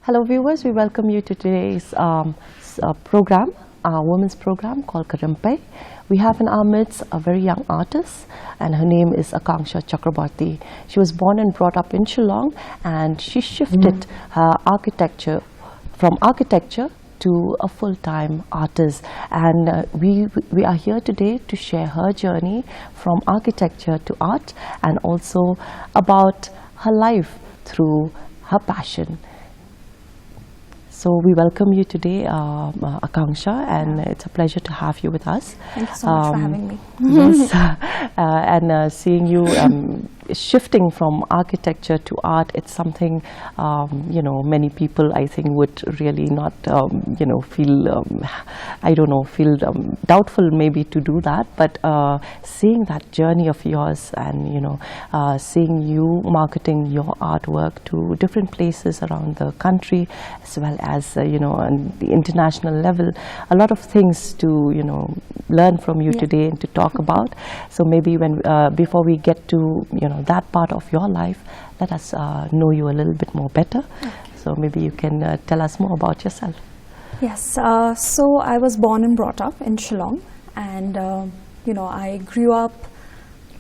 Hello viewers, we welcome you to today's program, our women's program called Karampai. We have in our midst a very young artist and her name is Akangsha Chakrabarty. She was born and brought up in Shillong and she shifted her architecture from architecture to a full-time artist, and we are here today to share her journey from architecture to art and also about her life through her passion. So we welcome you today, Akangsha, and it's a pleasure to have you with us. Thank you so much for having me. Yes, and seeing you shifting from architecture to art, it's something many people I think would really not feel feel doubtful maybe to do that, but seeing that journey of yours and seeing you marketing your artwork to different places around the country as well as on the international level, a lot of things to learn from you today and to talk about. So maybe when before we get to that part of your life, let us know you a little bit more better. Okay. So maybe you can tell us more about yourself. Yes, so I was born and brought up in Shillong, and I grew up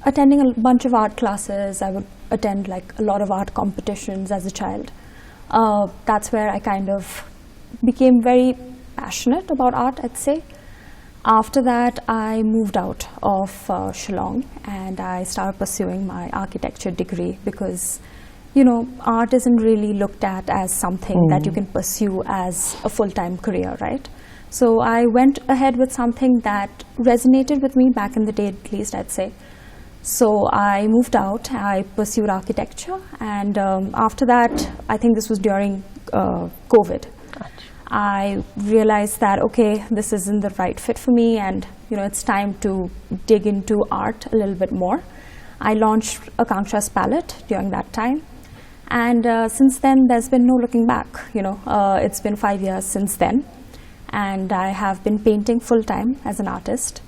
attending a bunch of art classes. I would attend like a lot of art competitions as a child. That's where I kind of became very passionate about art, I'd say. After that, I moved out of Shillong and I started pursuing my architecture degree because, art isn't really looked at as something that you can pursue as a full-time career, right? So I went ahead with something that resonated with me back in the day, at least, I'd say. So I moved out, I pursued architecture, and after that, I think this was during COVID. I realized that, okay, this isn't the right fit for me, and it's time to dig into art a little bit more. I launched Akangsha's palette during that time, and since then there's been no looking back. It's been 5 years since then, and I have been painting full-time as an artist.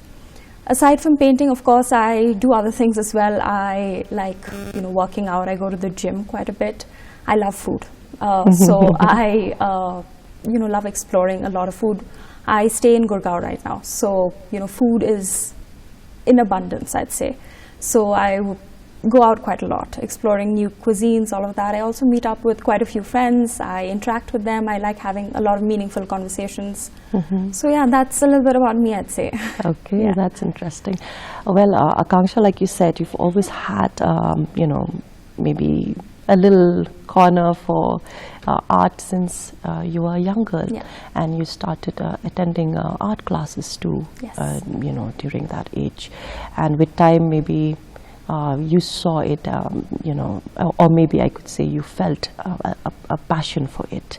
Aside from painting, of course, I do other things as well. I like working out. I go to the gym quite a bit. I love food, so I love exploring a lot of food. I stay in Gurgaon right now, so food is in abundance, I'd say. So I go out quite a lot, exploring new cuisines, all of that. I also meet up with quite a few friends. I interact with them. I like having a lot of meaningful conversations. So yeah, that's a little bit about me, I'd say. Okay, that's interesting. Well, Akangsha, like you said, you've always had maybe a little corner for art since you were a young girl, and you started attending art classes too, during that age. And with time, maybe you saw it, or maybe I could say you felt a passion for it.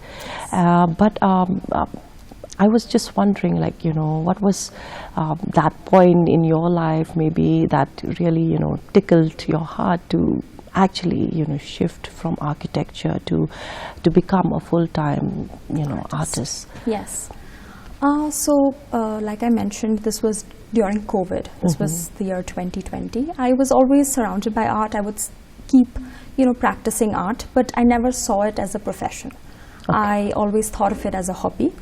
But I was just wondering, like, what was that point in your life maybe that really, tickled your heart to actually, shift from architecture to become a full-time, artist? Yes. So, like I mentioned, this was during COVID. This was the year 2020. I was always surrounded by art. I would keep, practicing art, but I never saw it as a profession. Okay. I always thought of it as a hobby.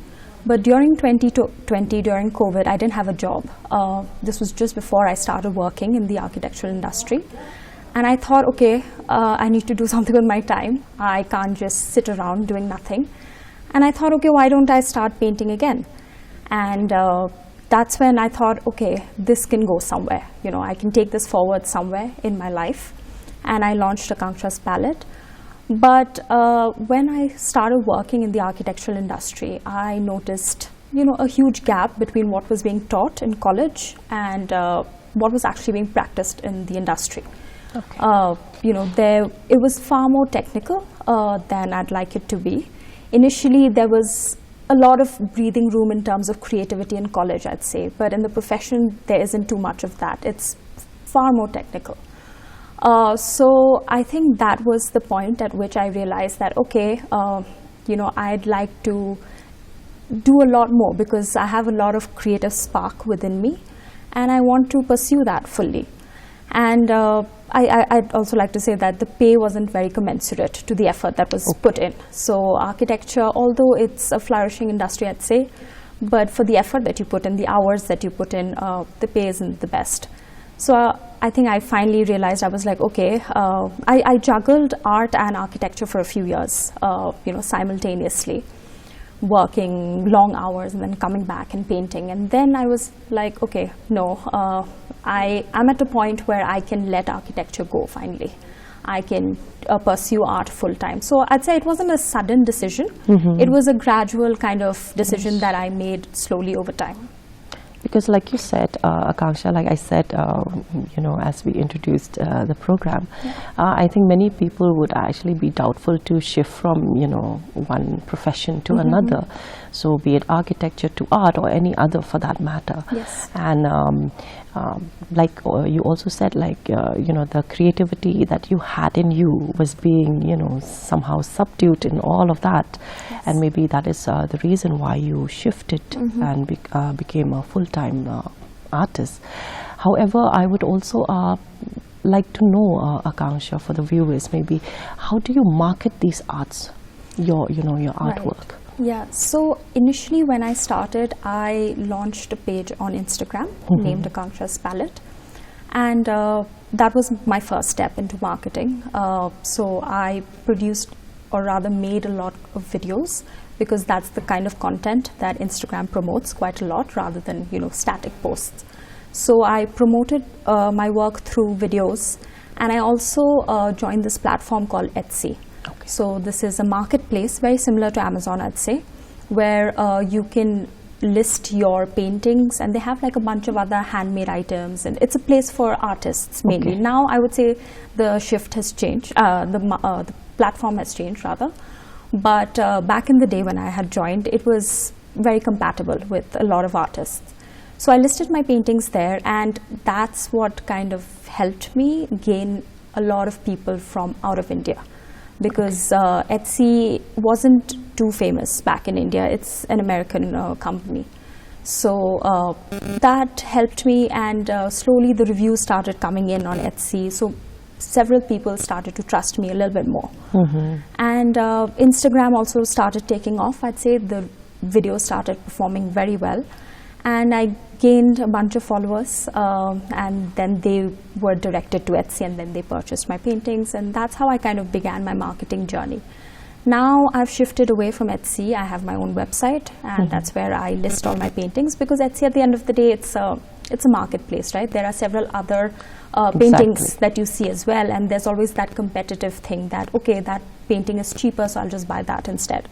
But during 2020, during COVID, I didn't have a job. This was just before I started working in the architectural industry. And I thought, okay, I need to do something with my time. I can't just sit around doing nothing. And I thought, okay, why don't I start painting again? And that's when I thought, okay, this can go somewhere. I can take this forward somewhere in my life. And I launched Akangsha's palette. But when I started working in the architectural industry, I noticed, a huge gap between what was being taught in college and what was actually being practiced in the industry. Okay. It was far more technical than I'd like it to be. Initially, there was a lot of breathing room in terms of creativity in college, I'd say, but in the profession, there isn't too much of that. It's far more technical. So I think that was the point at which I realized that, okay, I'd like to do a lot more because I have a lot of creative spark within me, and I want to pursue that fully. And I'd also like to say that the pay wasn't very commensurate to the effort that was put in. So architecture, although it's a flourishing industry, I'd say, but for the effort that you put in, the hours that you put in, the pay isn't the best. So I think I finally realized, I was like, okay, I juggled art and architecture for a few years, simultaneously, working long hours and then coming back and painting. And then I was like, okay, no, I'm at a point where I can let architecture go finally. I can pursue art full time. So I'd say it wasn't a sudden decision. It was a gradual kind of decision that I made slowly over time. Because like you said, Akangsha, like I said, as we introduced the program, I think many people would actually be doubtful to shift from, one profession to another. So be it architecture to art or any other for that matter. Yes. And like you also said, like, the creativity that you had in you was being, somehow subdued in all of that. Yes. And maybe that is the reason why you shifted and became a full-time artist. However, I would also like to know, Akangsha, for the viewers, maybe, how do you market these arts, your artwork? Yeah, so initially when I started, I launched a page on Instagram named Akangsha's Palette, and that was my first step into marketing. So I produced, or rather made, a lot of videos, because that's the kind of content that Instagram promotes quite a lot, rather than static posts. So I promoted my work through videos, and I also joined this platform called Etsy. Okay. So this is a marketplace very similar to Amazon, I'd say, where you can list your paintings, and they have like a bunch of other handmade items, and it's a place for artists mainly. Okay. Now I would say the shift has changed, the platform has changed rather, but back in the day when I had joined, it was very compatible with a lot of artists. So I listed my paintings there, and that's what kind of helped me gain a lot of people from out of India. Because Etsy wasn't too famous back in India. It's an American company. So that helped me, and slowly the reviews started coming in on Etsy. So several people started to trust me a little bit more. And Instagram also started taking off. I'd say the videos started performing very well. And I gained a bunch of followers, and then they were directed to Etsy, and then they purchased my paintings, and that's how I kind of began my marketing journey. Now I've shifted away from Etsy. I have my own website, and that's where I list all my paintings, because Etsy, at the end of the day, it's a marketplace, right? There are several other paintings that you see as well, and there's always that competitive thing that, okay, that painting is cheaper, so I'll just buy that instead.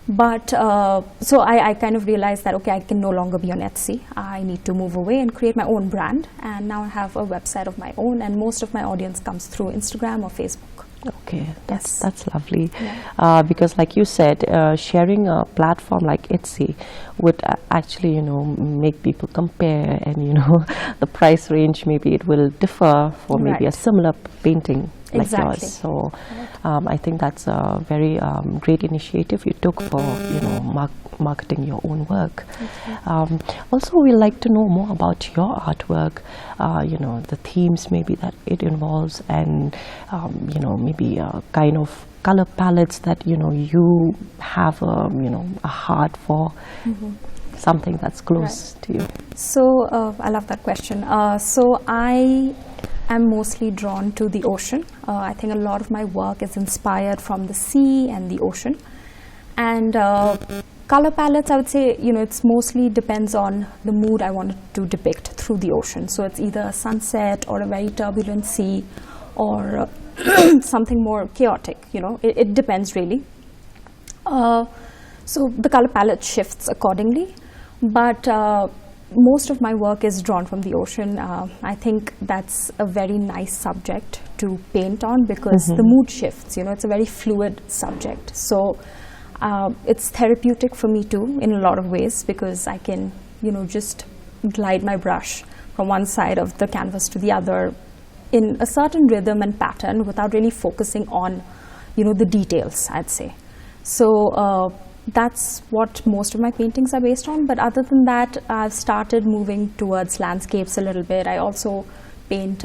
But so I kind of realized that, okay, I can no longer be on Etsy. I need to move away and create my own brand. And now I have a website of my own, and most of my audience comes through Instagram or Facebook. Okay, that's lovely. Yeah. Because like you said, sharing a platform like Etsy would actually, make people compare, and, the price range, maybe it will differ for maybe a similar painting like yours. So I think that's a very great initiative you took for, marketing your own work. Also, we'd like to know more about your artwork, the themes maybe that it involves, and, maybe a kind of color palettes that, you have, a heart for. Something that's close to you. So I love that question. So I am mostly drawn to the ocean. I think a lot of my work is inspired from the sea and the ocean. And color palettes, I would say, it's mostly depends on the mood I wanted to depict through the ocean. So it's either a sunset or a very turbulent sea, or something more chaotic. It depends really. So the color palette shifts accordingly. But most of my work is drawn from the ocean. I think that's a very nice subject to paint on, because the mood shifts. It's a very fluid subject. So it's therapeutic for me too in a lot of ways, because I can, just glide my brush from one side of the canvas to the other in a certain rhythm and pattern without really focusing on, the details, I'd say. So that's what most of my paintings are based on. But other than that, I've started moving towards landscapes a little bit. I also paint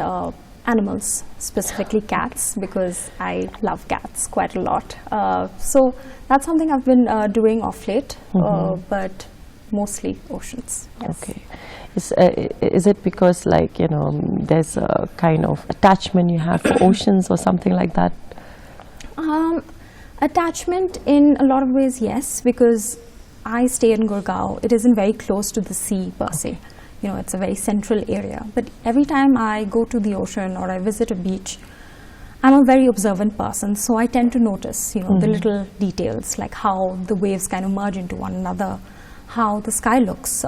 animals, specifically cats, because I love cats quite a lot. So that's something I've been doing off late, but mostly oceans. Yes. Okay. Is it because, like, you know, there's a kind of attachment you have for oceans or something like that? Attachment in a lot of ways, yes, because I stay in Gurgaon. It isn't very close to the sea per se. You know, it's a very central area. But every time I go to the ocean or I visit a beach, I'm a very observant person, so I tend to notice, you know, the little details, like how the waves kind of merge into one another, how the sky looks,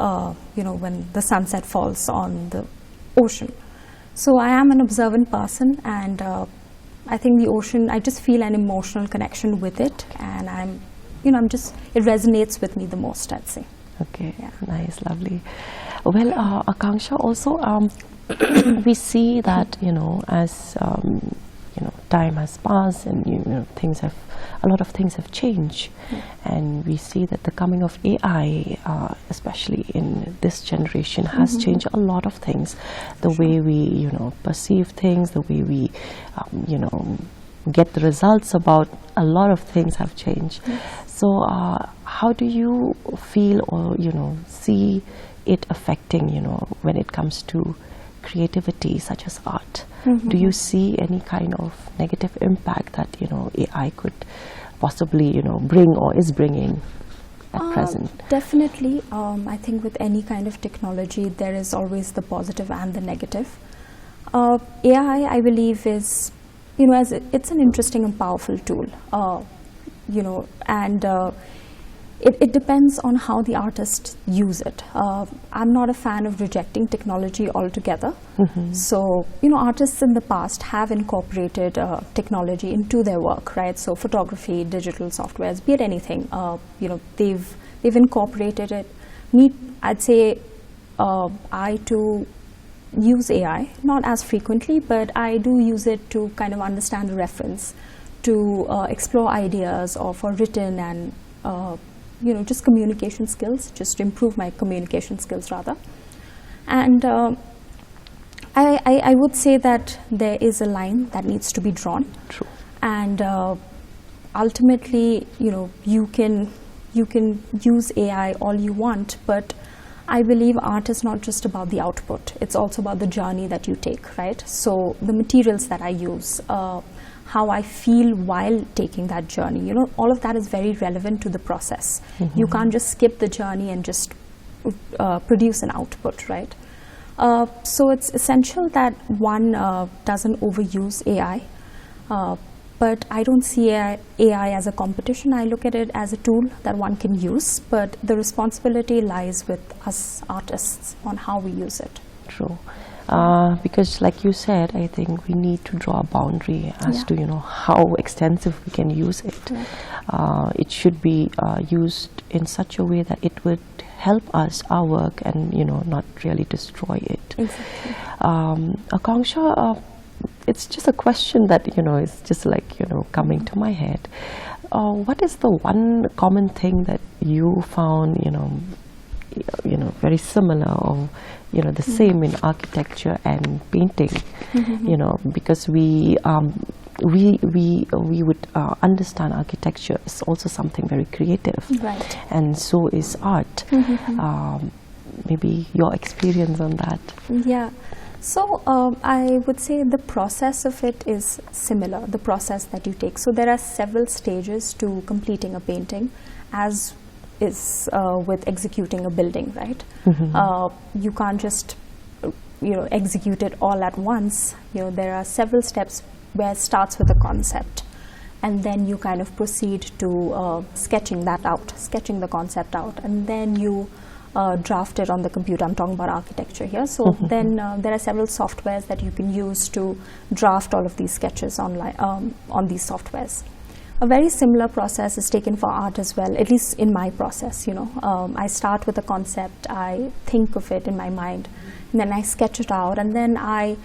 you know, when the sunset falls on the ocean. So I am an observant person, and I think the ocean, I just feel an emotional connection with it, and it resonates with me the most, I'd say. Okay, Yeah. nice, lovely. Well, Akangsha, also, we see that, you know, as you know, time has passed, and you know, a lot of things have changed, and we see that the coming of AI, especially in this generation, has changed a lot of things. The way we, you know, perceive things, the way we, you know, get the results about a lot of things have changed. So, how do you feel, or you know, see it affecting, you know, when it comes to creativity such as art? Do you see any kind of negative impact that, you know, AI could possibly, you know, bring or is bringing at present? Definitely. I think with any kind of technology, there is always the positive and the negative. AI, I believe, is, you know, it's an interesting and powerful tool, you know, and it depends on how the artists use it. I'm not a fan of rejecting technology altogether. So, you know, artists in the past have incorporated technology into their work, right? So photography, digital softwares, be it anything, you know, they've incorporated it. I'd say I too use AI, not as frequently, but I do use it to kind of understand the reference, to explore ideas, or for written and you know, just communication skills, just to improve my communication skills rather. And I would say that there is a line that needs to be drawn. True. And ultimately, you know, you can use AI all you want, but I believe art is not just about the output. It's also about the journey that you take, right? So the materials that I use, how I feel while taking that journey, you know, all of that is very relevant to the process. You can't just skip the journey and just produce an output, right? So it's essential that one doesn't overuse AI, but I don't see AI as a competition. I look at it as a tool that one can use, but the responsibility lies with us artists on how we use it. True. Because, like you said, I think we need to draw a boundary as to, you know, how extensive we can use it. It should be used in such a way that it would help us, our work, and, you know, not really destroy it. Exactly. Akangsha, it's just a question that, you know, is just like, you know, coming to my head. What is the one common thing that you found, you know, very similar, or, you know, the same in architecture and painting? You know, because we would understand architecture is also something very creative, Right. and so is art. Maybe your experience on that. Yeah. So I would say the process of it is similar, the process that you take. So there are several stages to completing a painting, as is with executing a building, right? You can't just, you know, execute it all at once. You know, there are several steps where it starts with a concept, and then you kind of proceed to sketching the concept out, and then you draft it on the computer. I'm talking about architecture here. So then there are several softwares that you can use to draft all of these sketches online on these softwares. A very similar process is taken for art as well, at least in my process, you know. I start with a concept, I think of it in my mind, and then I sketch it out, and then I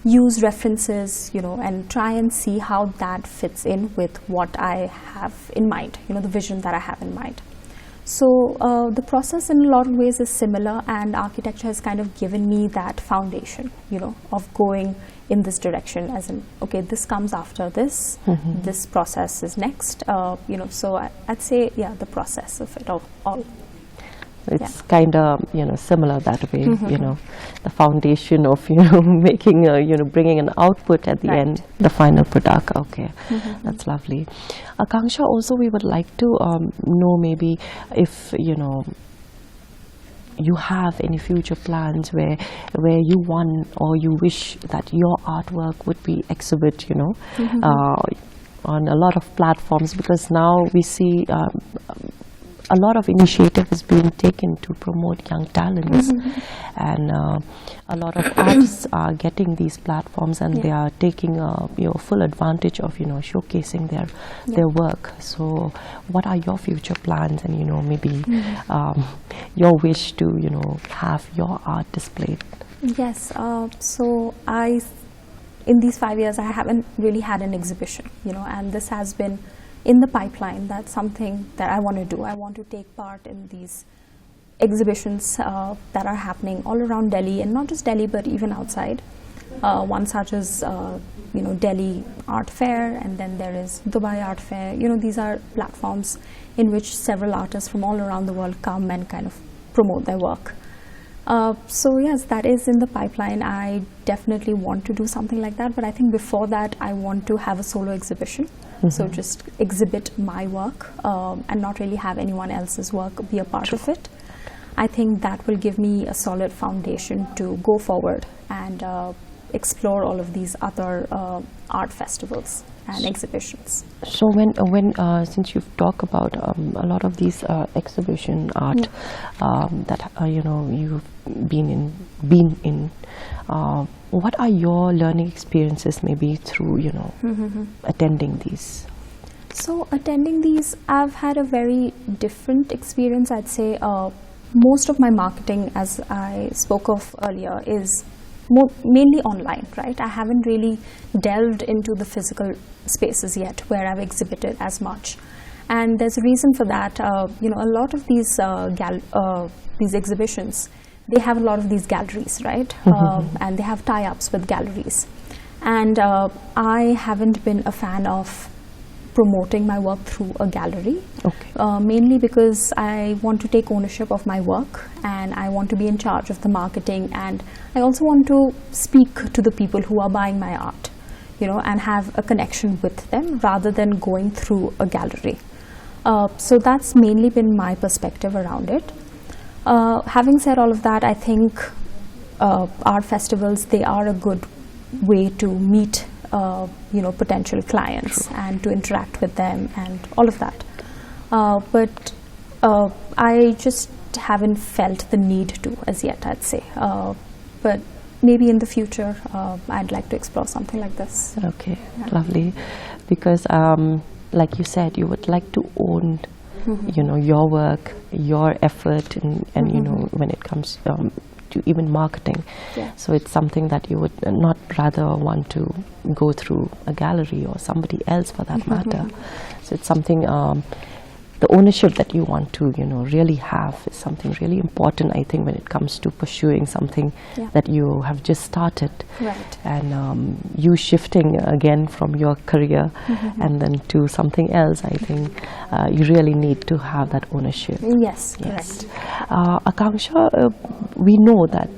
use references, you know, and try and see how that fits in with what I have in mind, you know, the vision that I have in mind. So the process in a lot of ways is similar, and architecture has kind of given me that foundation, of going in this direction, as in, okay, this comes after this, this process is next, so I'd say, yeah, the process of it all. It's kind of similar that way, the foundation of making bringing an output at the end, the final product. Okay, that's lovely. Akangsha, also we would like to know maybe if you have any future plans where you want or you wish that your artwork would be exhibited on a lot of platforms, because now we see a lot of initiative is being taken to promote young talents, and a lot of artists are getting these platforms, and they are taking full advantage of showcasing their work. So what are your future plans, and maybe your wish to have your art displayed? Yes, so in these 5 years I haven't really had an exhibition, and this has been in the pipeline. That's something that I want to do. I want to take part in these exhibitions that are happening all around Delhi, and not just Delhi but even outside. One such as Delhi Art Fair, and then there is Dubai Art Fair. These are platforms in which several artists from all around the world come and kind of promote their work. So yes, that is in the pipeline. I definitely want to do something like that, but I think before that I want to have a solo exhibition. So just exhibit my work and not really have anyone else's work be a part of it. I think that will give me a solid foundation to go forward and explore all of these other art festivals and exhibitions. So when since you've talked about a lot of these exhibition art that you've been in, what are your learning experiences maybe through attending these? So attending these, I've had a very different experience. I'd say most of my marketing, as I spoke of earlier, is mainly online, right? I haven't really delved into the physical spaces yet where I've exhibited as much, and there's a reason for that. A lot of these exhibitions, they have a lot of these galleries, right? And they have tie-ups with galleries, and I haven't been a fan of promoting my work through a gallery, mainly because I want to take ownership of my work, and I want to be in charge of the marketing, and I also want to speak to the people who are buying my art, and have a connection with them rather than going through a gallery. So that's mainly been my perspective around it. Having said all of that, I think art festivals, they are a good way to meet potential clients and to interact with them and all of that. But I just haven't felt the need to as yet, I'd say. But maybe in the future, I'd like to explore something like this. Okay, lovely. Because like you said, you would like to own your work, your effort, and when it comes to even marketing. So it's something that you would not rather want to go through a gallery or somebody else for that matter. So it's something, the ownership that you want to really have is something really important, I think, when it comes to pursuing something that you have just started. And you shifting again from your career and then to something else, I think you really need to have that ownership. Yes, correct. Akangsha, we know that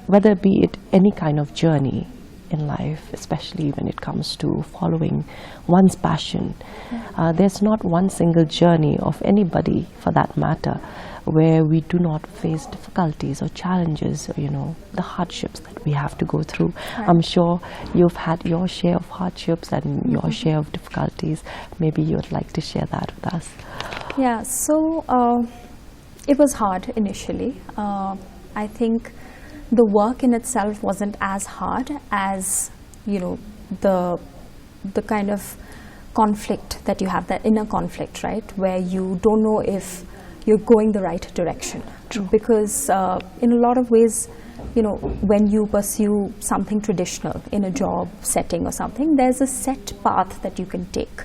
whether be it any kind of journey in life, especially when it comes to following one's passion, there's not one single journey of anybody for that matter where we do not face difficulties or challenges, or the hardships that we have to go through. I'm sure you've had your share of hardships and your share of difficulties. Maybe you would like to share that with us. Yeah, so it was hard initially. I think the work in itself wasn't as hard as the kind of conflict that you have, that inner conflict, right, where you don't know if you're going the right direction. Because in a lot of ways, when you pursue something traditional in a job setting or something, there's a set path that you can take.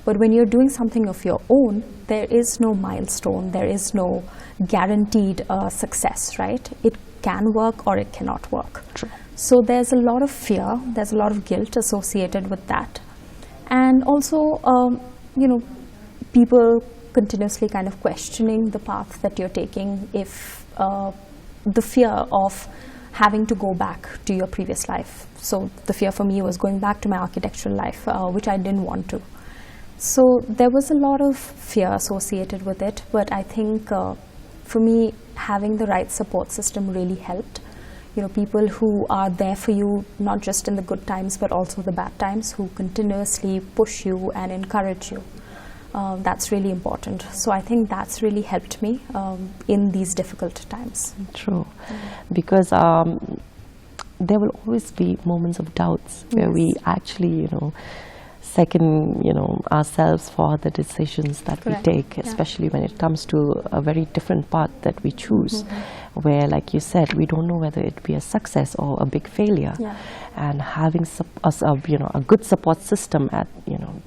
But when you're doing something of your own, there is no milestone, there is no guaranteed success, right? It can work or it cannot work. True. So there's a lot of fear, there's a lot of guilt associated with that. And also, people continuously kind of questioning the path that you're taking, if the fear of having to go back to your previous life. So the fear for me was going back to my architectural life, which I didn't want to. So there was a lot of fear associated with it, but I think for me, having the right support system really helped. People who are there for you, not just in the good times, but also the bad times, who continuously push you and encourage you. That's really important. So I think that's really helped me in these difficult times. True. Because there will always be moments of doubts where we actually, second, ourselves for the decisions that Correct. we take, especially when it comes to a very different path that we choose, where, like you said, we don't know whether it be a success or a big failure. Yeah. And having a good support system at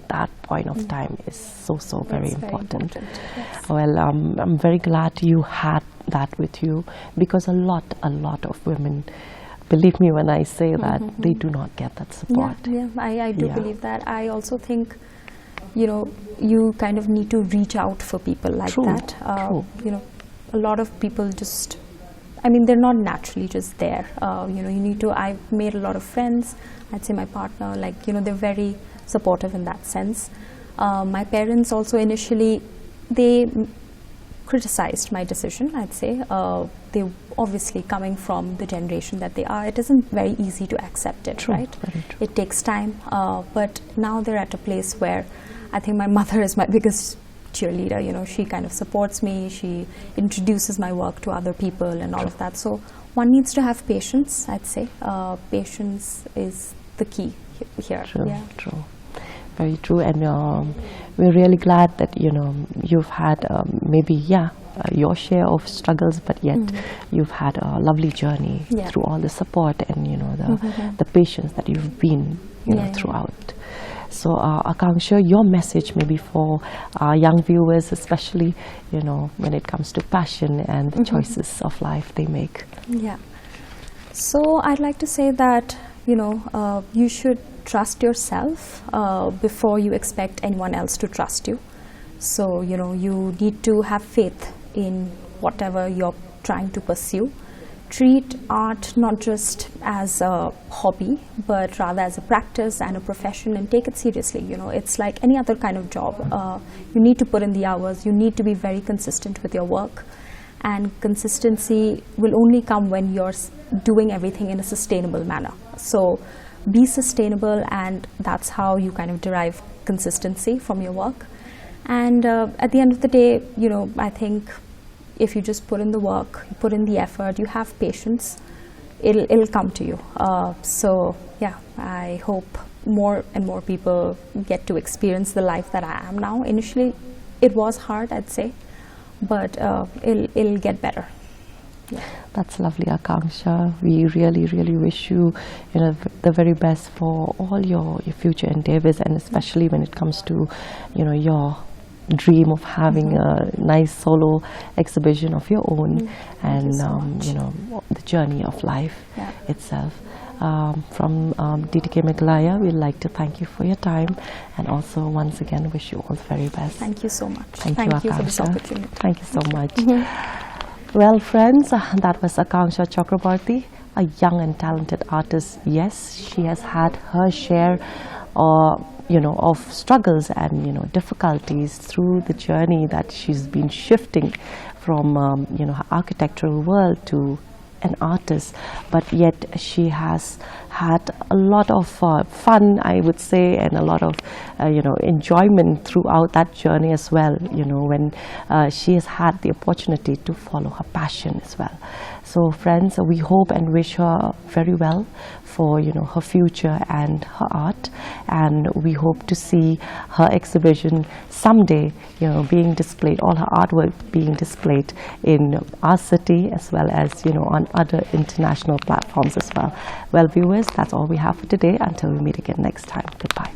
that point of time is so very important. Yes. Well, I'm very glad you had that with you, because a lot of women, believe me when I say that, they do not get that support. Yeah, I do believe that. I also think, you kind of need to reach out for people like True, that. true. A lot of people just, they're not naturally just there. You need to, I've made a lot of friends. I'd say my partner, they're very supportive in that sense. My parents also initially, they criticized my decision, I'd say. They obviously, coming from the generation that they are, it isn't very easy to accept it, True, right? very true. It takes time, but now they're at a place where I think my mother is my biggest cheerleader. She kind of supports me, she introduces my work to other people and all of that. So one needs to have patience, I'd say. Patience is the key here. True, Yeah. true. Very true. And we're really glad that, you've had your share of struggles, but yet you've had a lovely journey through all the support and, the patience that you've been, throughout. So, Akangsha, your message maybe for our young viewers, especially, when it comes to passion and the choices of life they make. Yeah. So I'd like to say that, you should trust yourself before you expect anyone else to trust you. So, you need to have faith in whatever you're trying to pursue. Treat art not just as a hobby, but rather as a practice and a profession, and take it seriously. It's like any other kind of job. You need to put in the hours, you need to be very consistent with your work, and consistency will only come when you're doing everything in a sustainable manner. So be sustainable, and that's how you kind of derive consistency from your work. And at the end of the day, I think if you just put in the work, you put in the effort, you have patience, it'll come to you. So yeah, I hope more and more people get to experience the life that I am now. Initially, it was hard, I'd say, but it'll get better. Yeah. That's lovely, Akangsha. We really wish you, the very best for all your future endeavors, and especially when it comes to, your dream of having a nice solo exhibition of your own, and the journey of life itself. From DTK Meghalaya, we'd like to thank you for your time, and also once again wish you all the very best. Thank you so much. Thank you for this Akangsha. opportunity. Thank you so much. Well, friends, that was Akangsha Chakrabarty, a young and talented artist. Yes, she has had her share of struggles and difficulties through the journey that she's been shifting from her architectural world to an artist, but yet she has had a lot of fun, I would say, and a lot of enjoyment throughout that journey as well, when she has had the opportunity to follow her passion as well. So friends, we hope and wish her very well for her future and her art, and we hope to see her exhibition someday being displayed, all her artwork being displayed in our city as well as on other international platforms as well. Well, viewers, that's all we have for today. Until we meet again next time, goodbye.